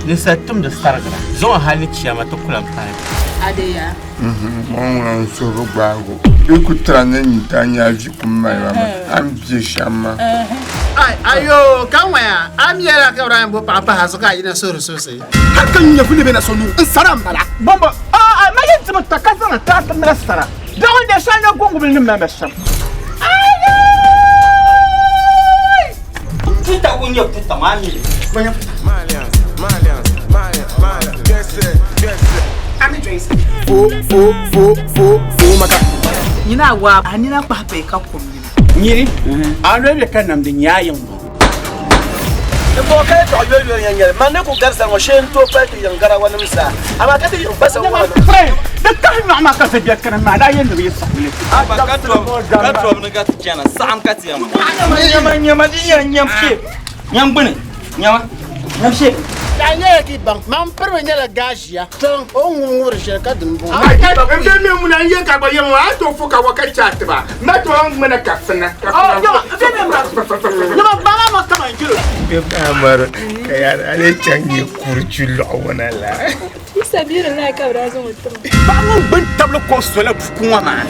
Nisatum the Stargra. Zon Hanichama to Kulampai. Adeya. Mon so bago. You could translate Tanya Jikuma. I'm Jishama. Ayo, come where? I'm here like a Papa has a guy in a sort of say. How can you believe in a son? Sarambala. Bomba. Ah, my intimate Takatan attack the Mastera. Don't the sign of Google in the membership. Tita when you put the money. Malians. Guess it. I'm Tracy. Maka. You know what? I need a papa cup. Yiri, I really can't am the Nyayam. The pocket of your Manako Garza was shamed to fight the young Garawanamsa. I'm a getting your best of one. The time I'm not going to get a man. I am the reason. I'm a got to Jana, Sam Katiam. Young Bunny, Yam shake. I never keep on Mount Perenella Gasia. So, oh, Shakadum. I can't remember when I get a young man to Fuka Wakachataba. Not long when a cafana. Oh, no, Mama, come on, you. I let you Kurchula when I lie. It's a beautiful like a razor with them. But I won't double cost to look for one man.